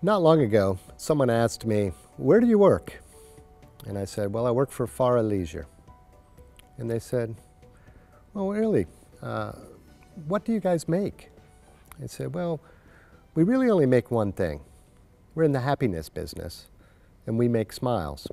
Not long ago, someone asked me, "Where do you work?" And I said, "Well, I work for Farah Leisure." And they said, "Well, really, what do you guys make?" I said, "Well, we really only make one thing. We're in the happiness business, and we make smiles."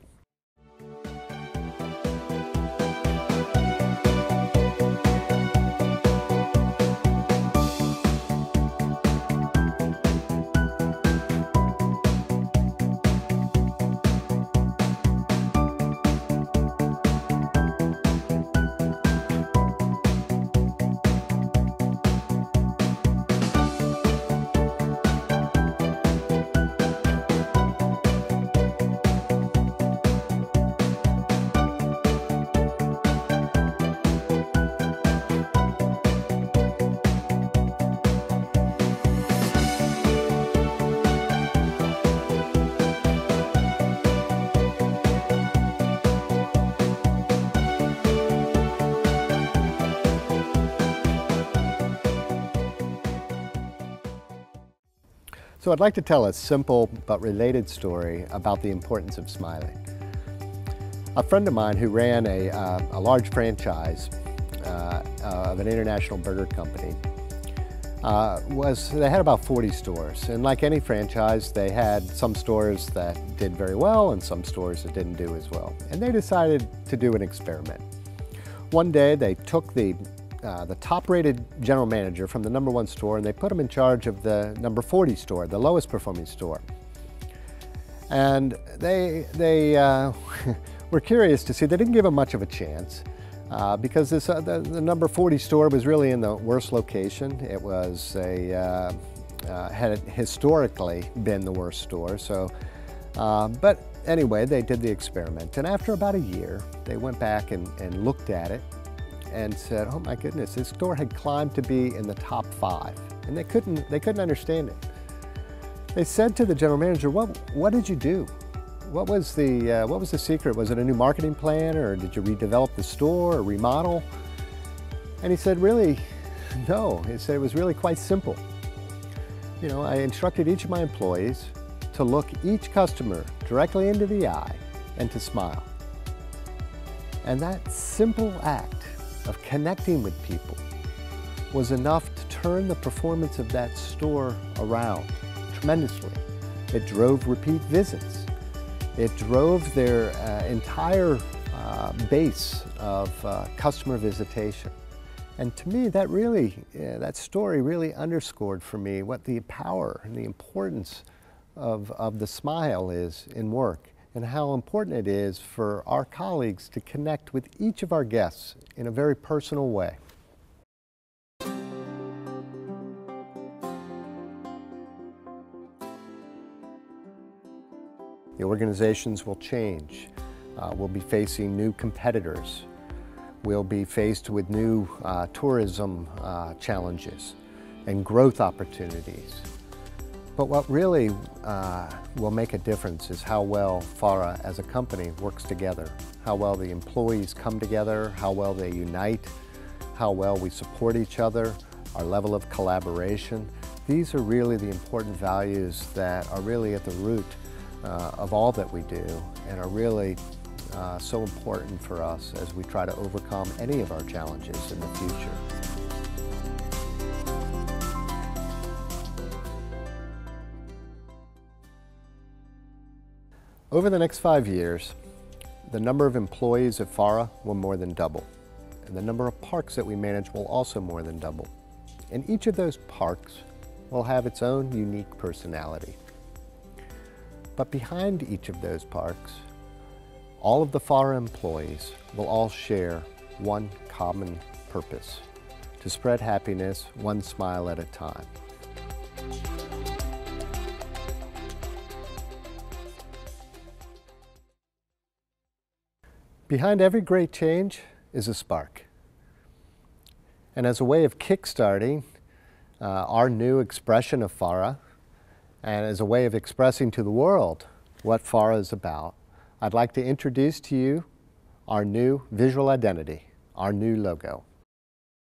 So I'd like to tell a simple but related story about the importance of smiling. A friend of mine who ran a large franchise of an international burger company they had about 40 stores, and like any franchise, they had some stores that did very well and some stores that didn't do as well. And they decided to do an experiment. One day they took the top-rated general manager from the #1 store and they put him in charge of the number 40 store, the lowest performing store. And they were curious to see, they didn't give him much of a chance because the number 40 store was really in the worst location. It was had historically been the worst store. So, but anyway, they did the experiment. And after about a year, they went back and looked at it and said, "Oh my goodness, this store had climbed to be in the top 5." And they couldn't understand it. They said to the general manager, what did you do? What was the secret? Was it a new marketing plan, or did you redevelop the store or remodel?" And he said, "Really, no." He said, "It was really quite simple. You know, I instructed each of my employees to look each customer directly into the eye and to smile. And that simple act of connecting with people was enough to turn the performance of that store around tremendously. It drove repeat visits. It drove their entire base of customer visitation. And to me, that story really underscored for me what the power and the importance of the smile is in work, and how important it is for our colleagues to connect with each of our guests in a very personal way. The organizations will change. We'll be facing new competitors. We'll be faced with new tourism challenges and growth opportunities. But what really will make a difference is how well Farah as a company works together, how well the employees come together, how well they unite, how well we support each other, our level of collaboration. These are really the important values that are really at the root of all that we do, and are really so important for us as we try to overcome any of our challenges in the future. Over the next 5 years, the number of employees at Farah will more than double, and the number of parks that we manage will also more than double. And each of those parks will have its own unique personality. But behind each of those parks, all of the Farah employees will all share one common purpose: to spread happiness one smile at a time. Behind every great change is a spark. And as a way of kickstarting our new expression of Farah, and as a way of expressing to the world what Farah is about, I'd like to introduce to you our new visual identity, our new logo.